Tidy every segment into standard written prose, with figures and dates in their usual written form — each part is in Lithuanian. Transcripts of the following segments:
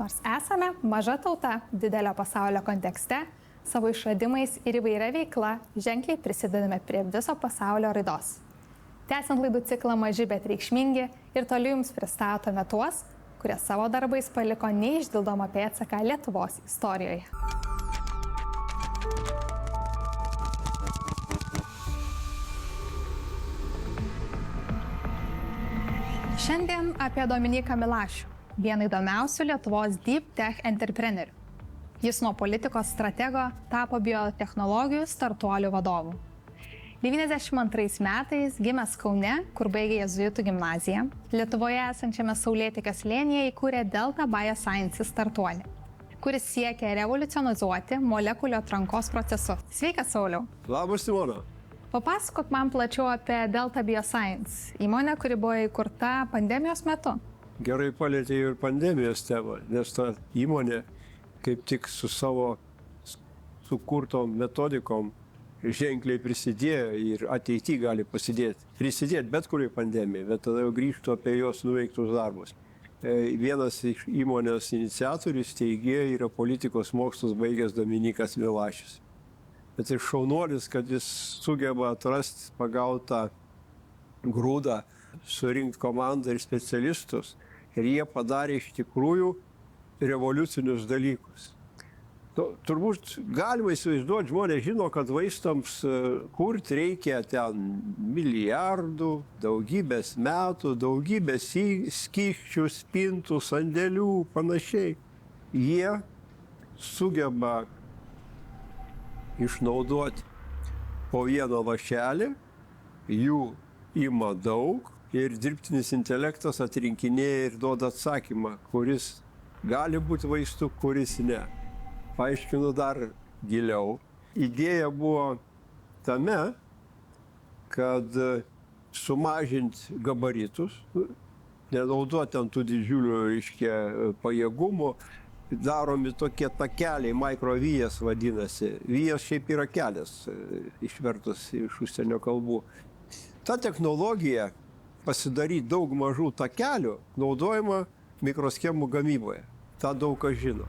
Nors esame maža tauta didelio pasaulio kontekste, savo išradimais ir įvairia veikla ženkliai prisidedame prie viso pasaulio raidos. Tęsiant laidų ciklą Maži bet reikšmingi ir toliau jums pristatome tuos, kurie savo darbais paliko neišdildomą pėdsaką Lietuvos istorijoje. Šiandien apie Dominyką Milašių, vieną įdomiausių Lietuvos deep tech entreprenerių. Jis nuo politikos stratego tapo biotechnologijų startuolių vadovu. 92 metais gimęs Kaune, kur baigė Jėzuitų gimnaziją, Lietuvoje esančiame Saulėtekio slėnyje įkūrė Delta Biosciences startuolį, kuris siekia revoliucionizuoti molekulių atrankos procesus. Sveikas, Sauliau. Labas, Simona. Papasakok man plačiau apie Delta Bioscience, įmonę, kuri buvo įkurta pandemijos metu. Gerai palietė ir pandemijos temą, nes ta įmonė kaip tik su savo sukurtom metodikom ženkliai prisidėjo ir ateityje gali prisidėti bet kuriai pandemijai, bet tada jau grįžtų apie jos nuveiktus darbus. Vienas iš įmonės iniciatorių steigėjų yra politikos mokslus baigęs Dominykas Milašius. Bet ir šaunuolis, kad jis sugeba atrasti pagautą grūdą, surinkti komandą ir specialistus, ir jie padarė iš tikrųjų revoliucinius dalykus. Turbūt galima įsivaizduoti, žmonės žino, kad vaistams kurti reikia ten milijardų, daugybės metų, daugybės skysčių, spintų, sandėlių, panašiai. Jie sugeba išnaudoti po vieną lašelį, jų ima daug ir dirbtinis intelektas atrinkinėja ir duoda atsakymą, kuris gali būti vaistu, kuris ne. Paaiškinu dar giliau. Idėja buvo tame, kad sumažinti gabaritus, nenaudoti ant tų didžiulių, pajėgumų, daromi tokie takeliai, mikrovijas vadinasi. Vijas šiaip yra kelias, išvertus iš užsienio kalbų. Ta technologija pasidaryti daug mažų takelių naudojama mikroschemų gamyboje. Ta daug kas žino.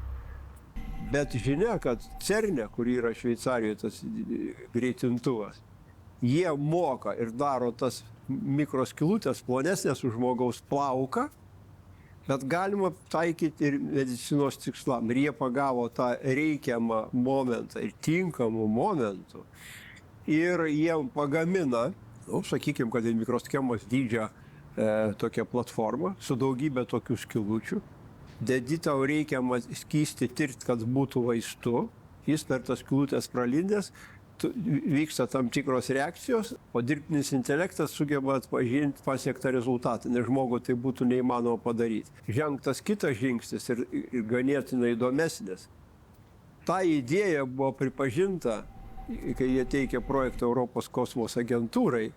Bet žinia, kad CERNE, kur yra Šveicarijoje tas greitintuvas, jie moka ir daro tas mikroskylutės plonesnės už žmogaus plauką, bet galima taikyti ir medicinos tikslam. Ir jie pagavo tą reikiamą momentą ir tinkamų momentų. Ir jie pagamina, sakykime, kad mikroschemos dydžio tokia platforma su daugybė tokių skylučių. Dedi tau reikiamą skystį tirti, kad būtų vaistu, jis per tas skylutes pralindęs, vyksta tam tikros reakcijos, o dirbtinis intelektas sugeba atpažinti pasiektą rezultatą, nes žmogui tai būtų neįmanoma padaryti. Žengtas kitas žingsnis ir ganėtinai įdomesnis. Ta idėja buvo pripažinta, kai jie teikė projektą Europos kosmoso agentūrai.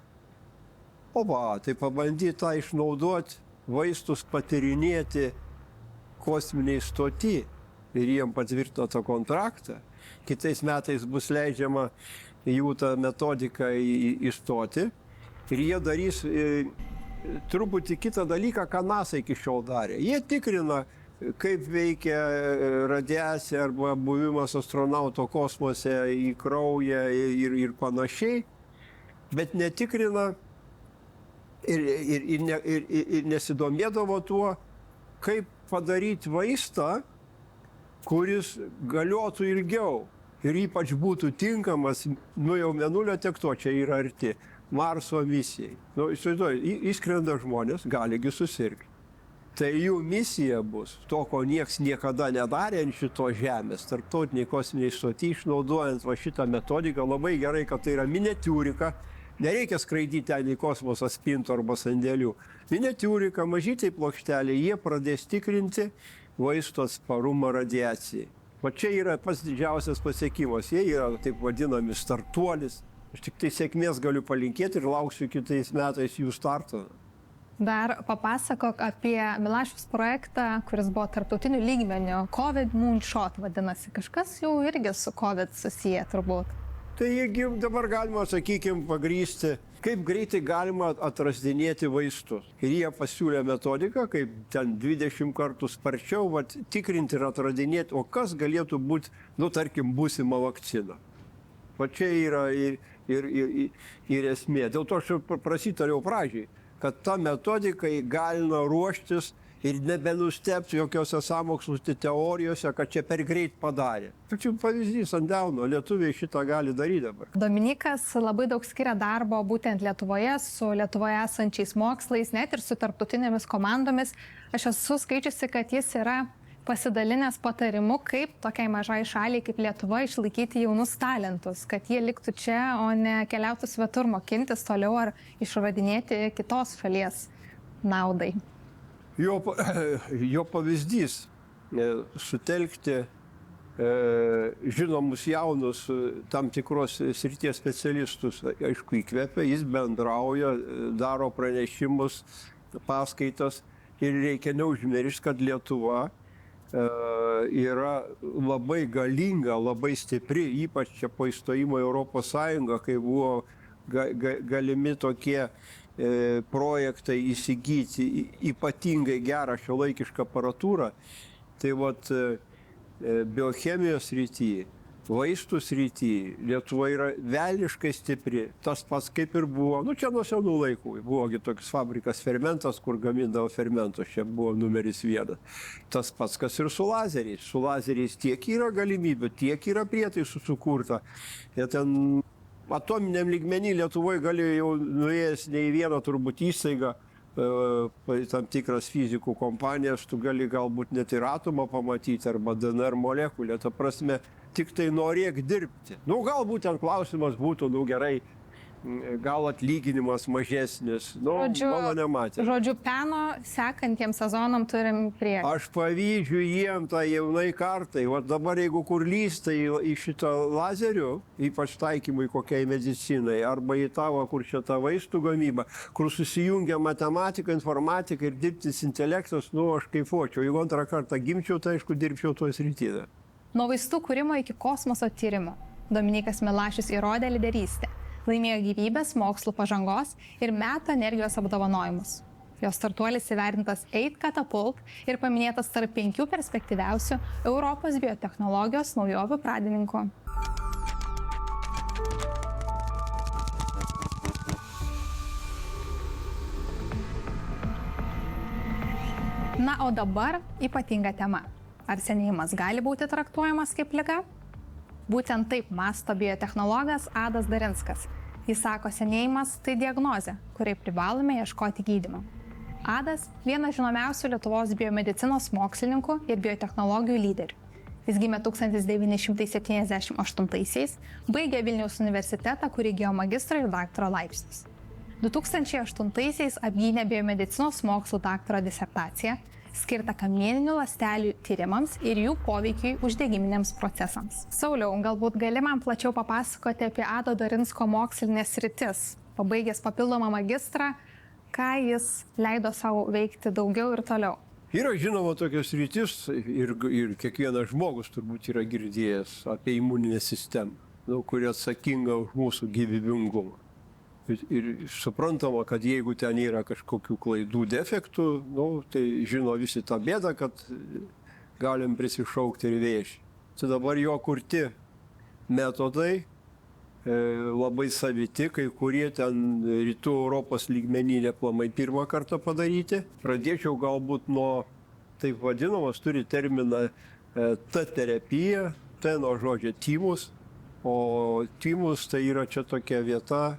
Tai pabandyti tą išnaudoti, vaistus patyrinėti kosminiai stoti ir jiem patvirtino tą kontraktą. Kitais metais bus leidžiama jų tą metodiką įstoti ir jie darys truputį kitą dalyką, ką NASA iki šiol darė. Jie tikrina, kaip veikia radiacija arba buvimas astronauto kosmose į kraują ir panašiai, bet netikrina ir nesidomėdavo tuo, kaip padaryti vaistą, kuris galiotų ilgiau ir ypač būtų tinkamas, jau Mėnulio tekto čia yra arti, Marso misijai. Įsivaizduoju, įskrenda žmonės, galigi susirgti. Tai jų misija bus to, ko nieks niekada nedarė ant šitos žemės, tarptautiniai kosminiai stoti, išnaudojant šitą metodiką. Labai gerai, kad tai yra miniatiūrika. Nereikia skraidyti ten į kosmosą spintų arba sandėlių. Miniatiūrika, mažytai plokštelė, jie pradės tikrinti vaistų atsparumą radiacijai. Čia yra pats didžiausias pasiekimas. Jie yra taip vadinami startuolis. Aš tik tai sėkmės galiu palinkėti ir lauksiu kitais metais jų starto. Dar papasakok apie Milašiaus projektą, kuris buvo tarptautiniu lygmeniu. COVID Moonshot vadinasi. Kažkas jau irgi su COVID susiję turbūt. Tai irgi dabar galima, sakykime, pagrįsti, kaip greitai galima atrasdinėti vaistus. Ir jie pasiūlė metodiką, kaip ten 20 kartų sparčiau tikrinti ir atradinėti, o kas galėtų būti, tarkim, būsima vakcina. Va čia yra ir esmė. Dėl to aš prasitariau pradžiai, kad ta metodika įgalina ruoštis ir nebenustebti jokiose sąmokslo teorijose, kad čia per greit padarė. Tačiau pavyzdys ant delno, lietuviai šitą gali daryti dabar. Dominykas labai daug skiria darbo būtent Lietuvoje, su Lietuvoje esančiais mokslais, net ir su tarptautinėmis komandomis. Aš esu skaičiusi, kad jis yra pasidalinęs patarimu, kaip tokiai mažai šaliai kaip Lietuva išlaikyti jaunus talentus, kad jie liktų čia, o ne keliautų svetur mokintis toliau ar išradinėti kitos šalies naudai. Jo pavyzdys sutelkti žinomus jaunus tam tikros srities specialistus, aišku, įkvepia, jis bendrauja, daro pranešimus, paskaitas ir reikia neužmiršti, kad Lietuva yra labai galinga, labai stipri, ypač čia po įstojimo į Europos Sąjungą, kai buvo galimi tokie projektai įsigyti ypatingai gerą šiuolaikišką aparatūrą. Tai biochemijos srityje, vaistų srityje Lietuva yra velniškai stipri. Tas pats kaip ir buvo, čia nuo senų laikų. Buvogi toks fabrikas Fermentas, kur gamindavo fermentus, čia buvo numeris 1. Tas pats kas ir su lazeriais. Su lazeriais tiek yra galimybių, tiek yra prietaisų sukurta. Jie ten atominiam lygmenį Lietuvoje gali jau nuėjęs ne į vieną turbūt įstaigą, tam tikras fizikų kompanijas, tu gali galbūt net ir atomą pamatyti arba DNR molekulę, ta prasme, tik tai norėk dirbti. Galbūt ten klausimas būtų, gerai, gal atlyginimas mažesnis, mano nematė. Žodžiu, peno sekantiems sezonam turim priekį. Aš pavydžiu jiem tą jaunai kartai. Dabar jeigu kur lysta į šitą lazerių, ypač taikymui kokiai medicinai, arba į tavo, kur čia ta vaistų gamyba, kur susijungia matematika, informatika ir dirbtinis intelektas, aš kaifuočiau. Jeigu antrą kartą gimčiau, tai aišku, dirbčiau toje srityje. Nuo vaistų kūrimo iki kosmoso tyrimo Dominykas Milašius įrodė lyderystę. Laimėjo gyvybės, mokslų pažangos ir metų energijos apdovanojimus. Jo startuolis įvertintas 8 Catapult ir paminėtas tarp 5 perspektyviausių Europos biotechnologijos naujovių pradininkų. O dabar ypatinga tema. Ar senėjimas gali būti traktuojamas kaip liga? Būtent taip mąsto biotechnologas Adas Darinskas. Jis sako, senėjimas tai diagnozė, kuriai privalome ieškoti gydymo. Adas – vienas žinomiausių Lietuvos biomedicinos mokslininkų ir biotechnologijų lyderių. Jis gimė 1978-aisiais, baigė Vilniaus universitetą, kur įgijo magistro ir daktaro laipsnius. 2008-aisiais apgynė biomedicinos mokslų daktaro disertaciją, skirtą kamieninių ląstelių tyrimams ir jų poveikiui uždegiminiams procesams. Sauliau, galbūt gali man plačiau papasakoti apie Ado Darinsko mokslinės sritis. Pabaigęs papildomą magistrą, ką jis leido savo veikti daugiau ir toliau? Yra žinoma tokios sritis ir kiekvienas žmogus turbūt yra girdėjęs apie imuninę sistemą, kuri atsakinga už mūsų gyvybingumą. Ir suprantama, kad jeigu ten yra kažkokių klaidų, defektų, tai žino visi tą bėdą, kad galim prisišaukti ir vėžį. Tai dabar jo kurti metodai labai saviti, kai kurie ten rytų Europos lygmeninė aplamai pirmą kartą padaryti. Pradėčiau galbūt nuo, taip vadinamas, turi terminą T-terapija, T nuo žodžio tymus, o tymus tai yra čia tokia vieta,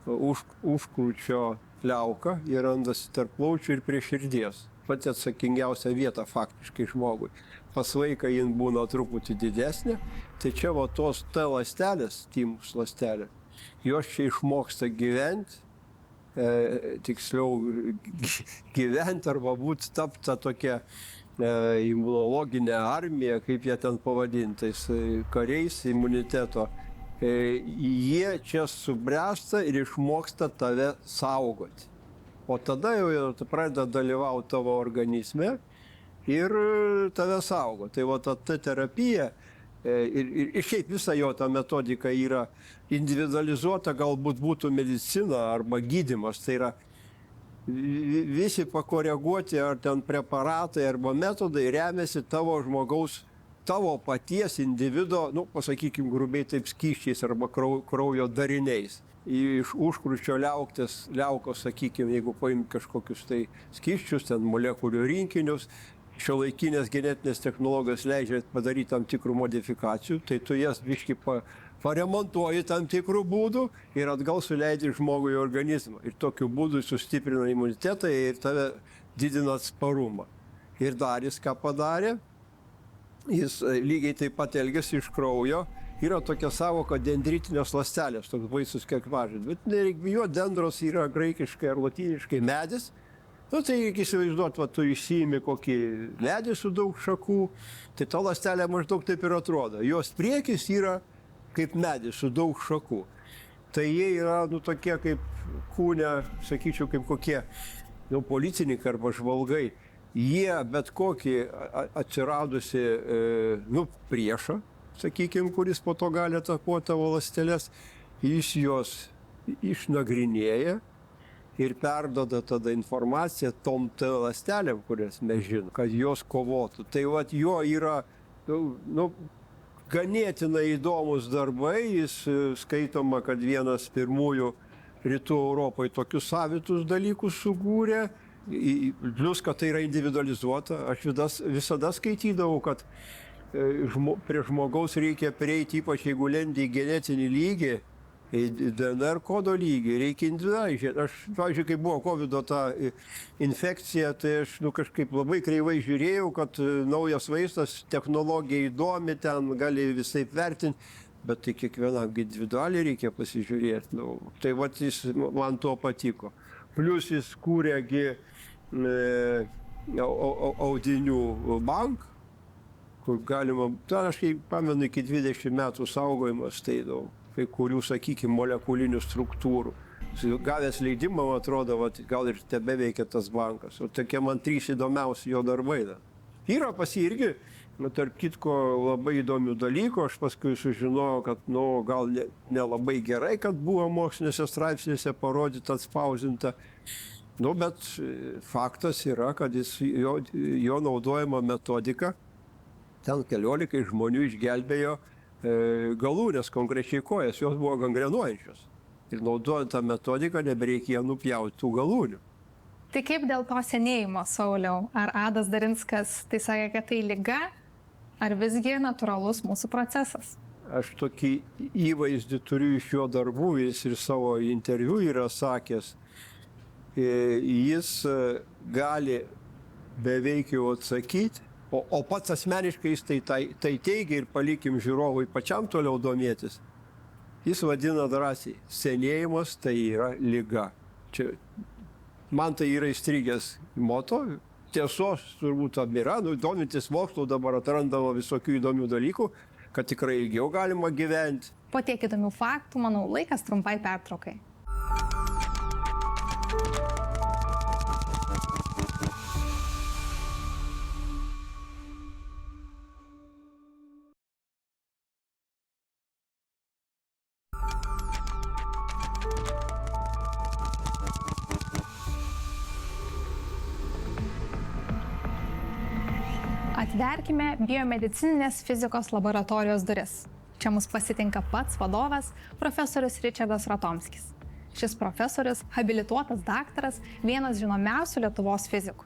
užkrūčio liauka, jie randasi tarp plaučių ir prie širdies. Pati atsakingiausia vieta faktiškai žmogui. Pas vaiką jin būna truputį didesnė, tai čia tos T ląstelės, tymus ląstelė, jos čia išmoksta gyventi, tiksliau gyventi arba būti tapta tokia imunologinė armija, kaip jie ten pavadintais, kariais imuniteto. Jie čia subręsta ir išmoksta tave saugoti. O tada jau pradeda dalyvauti tavo organizme ir tave saugo. Tai ta terapija Ir šiaip visa jo ta metodika yra individualizuota, galbūt būtų medicina arba gydymas. Tai yra visi pakoreguoti ar ten preparatai arba metodai remiasi tavo žmogaus, tavo paties individo, nu, pasakykim grubiai taip, skysčiais arba kraujo dariniais. Iš užkrūčio liaukos, sakykime, jeigu paim kažkokius tai skysčius, ten molekulių rinkinius, šiuolaikinės genetinės technologijos leidžia padaryti tam tikrų modifikacijų, tai tu jas biškį paremontuoji tam tikrų būdų ir atgal suleidi žmogui į organizmą. Ir tokiu būdu sustiprina imunitetą ir tave didina atsparumą. Ir dar jis ką padarė, jis lygiai taip pat elgiasi iš kraujo. Yra tokia savoka dendritinės ląstelės, toks baisus kiek mažas. Bet nereik bijoti, dendros yra graikiškai ar lotyniškai medis. Nu, tai reikia įsivaizduoti, va, tu išsiimi kokį medį su daug šakų, tai ta ląstelė maždaug taip ir atrodo. Jos priekis yra kaip medis su daug šakų. Tai jie yra, nu, tokie kaip kūne, sakyčiau, kaip kokie, nu, policininkai arba žvalgai. Jie bet kokį atsiradusi, nu, priešą, sakykime, kuris po to gali atakuoti tavo ląsteles, jis jos išnagrinėja ir perduoda tada informaciją tom ląstelėm, kurias mes žinom, kad jos kovotų. Tai vat jo yra, nu, ganėtinai įdomus darbai, jis skaitoma, kad vienas pirmųjų rytų Europoje tokius savitus dalykus sukūrė, plius, kad tai yra individualizuota. Aš visada skaitydavau, kad prie žmogaus reikia prieiti, ypač jeigu lendi į genetinį lygį, į DNR kodo lygį, reikia individualiai žiūrėti. Aš, pavyzdžiui, kai buvo COVID ta infekcija, tai aš kažkaip labai kreivai žiūrėjau, kad naujas vaistas, technologija įdomi, ten gali visaip vertinti, bet tai kiekvienam individualiai reikia pasižiūrėti. Tai vat jis man to patiko. Plius jis kūrėgi audinių banką, kur galima, ten aš pamenu, iki 20 metų saugojimas tai daug, kai kurių, sakykime, molekulinių struktūrų. Gavęs leidimą, man atrodo, gal ir tebeveikia tas bankas. O tokie man 3 įdomiausi jo darbai. Yra pas jį irgi, tarp kitko, labai įdomių dalykų. Aš paskui sužinojau, kad, nu, gal nelabai gerai, kad buvo mokslinėse straipsnėse parodyta, atspausinta. Nu, bet faktas yra, kad jo naudojama metodika ten 14 žmonių išgelbėjo galūnės, konkrečiai kojas, jos buvo gangrenuojančios. Ir naudojant tą metodiką nebereikėjo nupjauti tų galūnių. Tai kaip dėl to senėjimo, Sauliau? Ar Adas Darinskas tai sakė, kad tai liga, ar visgi natūralus mūsų procesas? Aš tokį įvaizdį turiu iš jo darbų, jis ir savo interviu yra sakęs. Jis gali beveik jau atsakyti, o pats asmeniškai jis tai teigia ir palikim žiūrovui pačiam toliau domėtis. Jis vadina drąsiai, senėjimas tai yra liga. Čia, man tai yra įstrigęs moto, tiesos turbūt tam yra, domintis mokslu dabar atrandama visokių įdomių dalykų, kad tikrai ilgiau galima gyventi. Po tiek įdomių faktų, manau, laikas trumpai pertraukai. Atverkime biomedicininės fizikos laboratorijos duris. Čia mus pasitinka pats vadovas, profesorius Ričardas Ratomskis. Šis profesorius, habilituotas daktaras, vienas žinomiausių Lietuvos fizikų.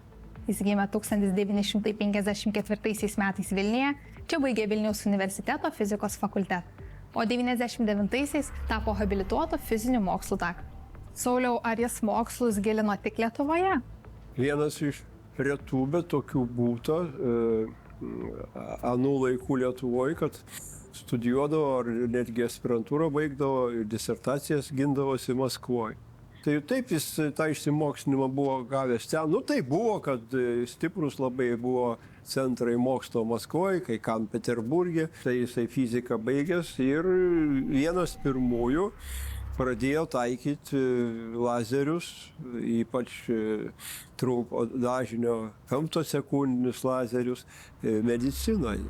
Jis gimė 1954 metais Vilniuje, čia baigė Vilniaus universiteto fizikos fakultetą, o 1999 tapo habilituoto fizinių mokslų daktaru. Sauliau, ar jis mokslus gilino tik Lietuvoje? Vienas iš retų, bet tokių būta anų laikų Lietuvoje, kad studijuodavo ar netgi aspirantūrą baigdavo ir disertacijas gindavosi Maskvoje. Tai taip jis tą išsimokslinimą buvo gavęs ten. Nu tai buvo, kad stiprus labai buvo centrai mokslo Maskvoje, kai kam Peterburgė, tai jisai fiziką baigęs ir vienas pirmųjų pradėjo taikyti lazerius, ypač trumpo dažnio femtosekundinius lazerius medicinoje.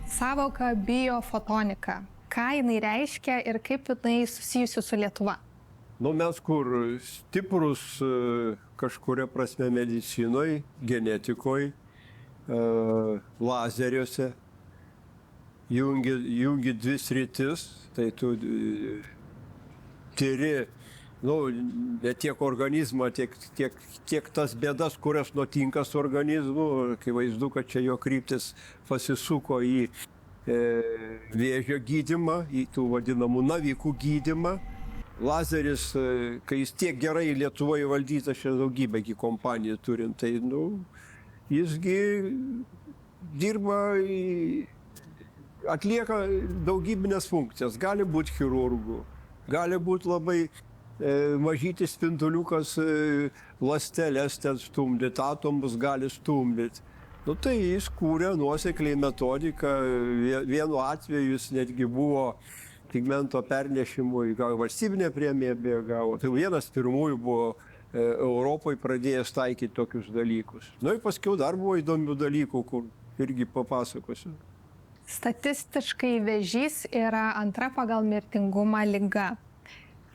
Sąvoka biofotonika. Ką jinai reiškia ir kaip jinai susijusi su Lietuva? Nu, mes kur stiprus kažkuria prasme medicinoje, genetikoje, lazeriuose, jungi dvi sritis, tai tu tyri, ne tiek organizmą, tiek tas bėdas, kurios nutinka su organizmu, kai vaizdu, kad čia jo kryptis pasisuko į vėžio gydymą, į tų vadinamų navikų gydymą. Lazeris, kai jis tiek gerai Lietuvoje valdytas, čia daugybė kompanijų turint, tai jisgi dirba, atlieka daugybinės funkcijas. Gali būti chirurgų, gali būti labai mažytis spinduliukas, ląsteles ten stumdyti, atomus gali stumdyti. Tai jis kūrė nuosekliai metodiką, vienu atveju jis netgi buvo pigmento pernešimui, gal valstybinė premija gavo. Tai vienas pirmųjų buvo Europoje pradėjęs taikyti tokius dalykus. Ir paskiau dar buvo įdomių dalykų, kur irgi papasakosiu. Statistiškai vėžys yra antra pagal mirtingumą liga.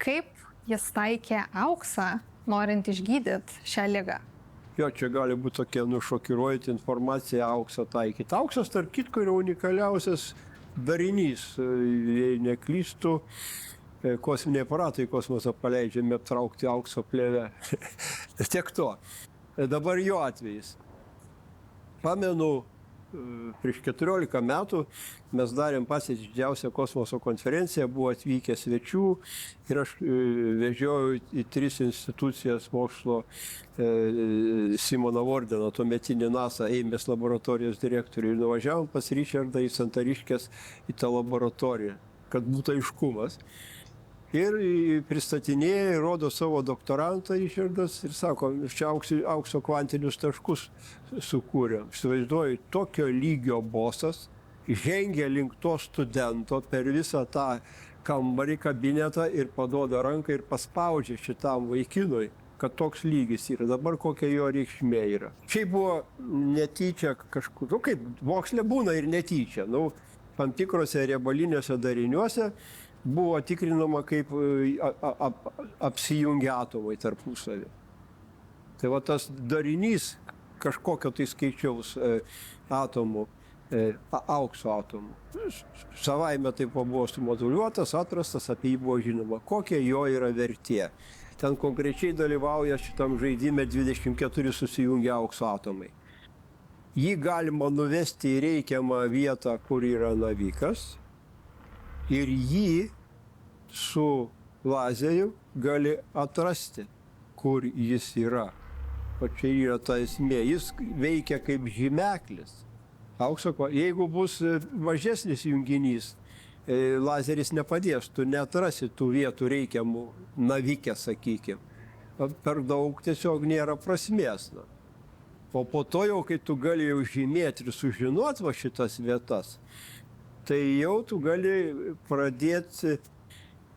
Kaip jis taikė auksą, norint išgydyti šią ligą? Jo, čia gali būti tokia šokiruojanti informacija auksą taikyti. Auksas, tarp kitko, yra unikaliausias darinys, jei neklystu, kosminiai aparatai kosmosą paleidžiami aptraukti aukso plėvę. Tiek to. Dabar jo atvejis. Pamenu, prieš 14 metų mes darėm patį didžiausią kosmoso konferenciją, buvo atvykę svečių ir aš vežiojau į 3 institucijas mokslo Simoną Vordeną, tuometinį NASA Eimės laboratorijos direktorių, ir nuvažiavom pas Richardą į Santariškes į tą laboratoriją, kad būtų aiškumas. Ir pristatinėja, rodo savo doktorantą Richardas ir sako, čia aukso kvantinius taškus sukūrė. Įsivaizduoju, tokio lygio bosas žengia link to studento per visą tą kambarį, kabinetą ir paduoda ranką ir paspaudžia šitam vaikinui, kad toks lygis yra. Dabar kokia jo reikšmė yra. Čia buvo netyčia kažkur, kaip moksle būna ir netyčia. Tam tikrose riebaliniuose dariniuose buvo tikrinama, kaip apsijungia atomai tarpusavį. Tai va tas darinys kažkokio tai skaičiaus atomų, aukso atomų. Savaime taip buvo sumoduliuotas, atrastas, apie jį buvo žinoma, kokia jo yra vertė. Ten konkrečiai dalyvauja šitam žaidime 24 susijungia aukso atomai. Jį galima nuvesti į reikiamą vietą, kur yra navikas, ir jį su lazeriu gali atrasti, kur jis yra. O čia yra ta esmė. Jis veikia kaip žymeklis. Jeigu bus mažesnis junginys, lazeris nepadės, tu neatrasi tų vietų reikiamų navikę, sakykime. Per daug tiesiog nėra prasmės. O po to jau, kai tu gali jau žymėti ir sužinoti va šitas vietas, tai jau tu gali pradėti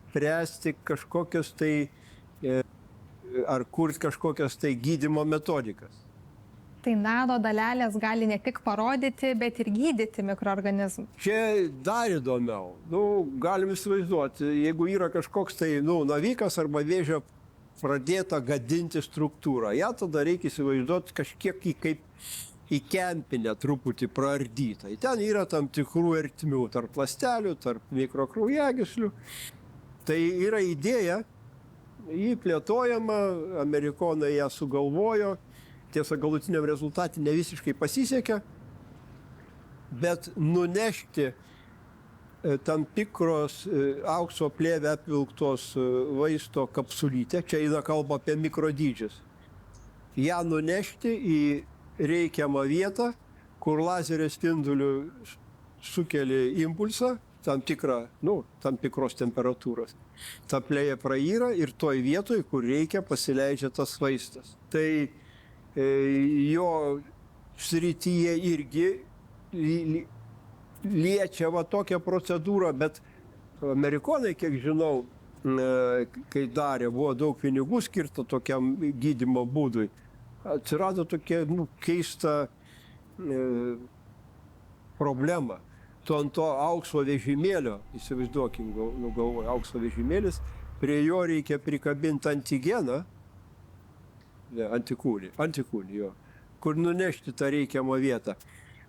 spręsti kažkokias tai, ar kurti kažkokias tai gydymo metodikas. Tai nano dalelės gali ne tik parodyti, bet ir gydyti mikroorganizmų. Čia dar įdomiau. Galim įsivaizduoti, jeigu yra kažkoks tai navikas arba vėžio pradėta gadinti struktūrą, ją tada reikia įsivaizduoti kažkiek kaip į kempinę truputį praardytą. Ten yra tam tikrų ertmių tarp ląstelių, tarp mikrokraujagyslių. Tai yra idėja, jį plėtojama, amerikonai ją sugalvojo, tiesa galutiniam rezultatui ne visiškai pasisekė, bet nunešti tam tikros aukso plėvę apvilktos vaisto kapsulytę, čia eina kalba apie mikrodydžius, ją nunešti į reikiamą vietą, kur lazerio spinduliu sukeli impulsą, tam tikros temperatūros. Ta plėvė praýra ir toj vietoj, kur reikia, pasileidžia tas vaistas. Tai jo srityje irgi liečia va tokią procedūrą, bet amerikonai, kiek žinau, kai darė, buvo daug pinigų skirta tokiam gydymo būdui. Atsirado tokia keista problema. tu ant to aukso vežimėlio, įsivaizduokim, galvoju, aukso vežimėlis, prie jo reikia prikabinti antigeną, antikūnį jo, kur nunešti tą reikiamą vietą.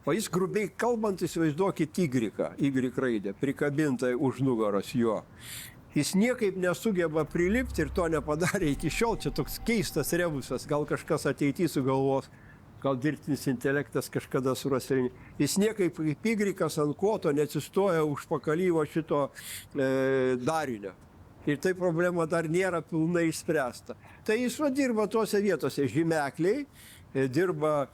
O jis, grubiai kalbant, įsivaizduokit Y raidę, prikabintai už nugaros jo. Jis niekaip nesugeba prilipti ir to nepadarė iki šiol. Čia toks keistas rebusas, gal kažkas ateityje sugalvos, gal dirbtinis intelektas kažkada suras. Jis niekaip kaip Y ant koto neatsistoja už pakalyvo šito darinio. Ir tai problema dar nėra pilnai išspręsta. Tai jis dirba tuose vietose žymekliai, dirba,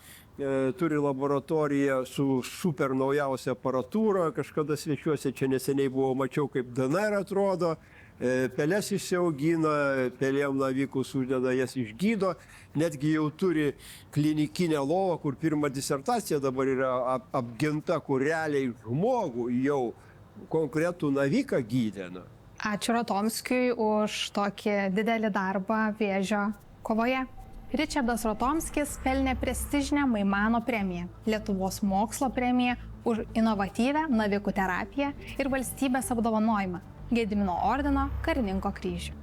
turi laboratoriją su super naujausia aparatūra, kažkada svečiuose čia neseniai buvau, mačiau, kaip DNR atrodo, peles išsiaugina, pelėm navikus uždeda, jas išgydo, netgi jau turi klinikinę lovą, kur pirma disertacija dabar yra apginta, kur realiai žmogų jau konkretų naviką gydena. Ačiū Ratomskiui už tokį didelį darbą vėžio kovoje. Ričardas Ratomskis pelnė prestižinę Maimano premiją, Lietuvos mokslo premiją už inovatyvią navikų terapiją ir valstybės apdovanojimą, Gedimino ordino Karininko kryžių.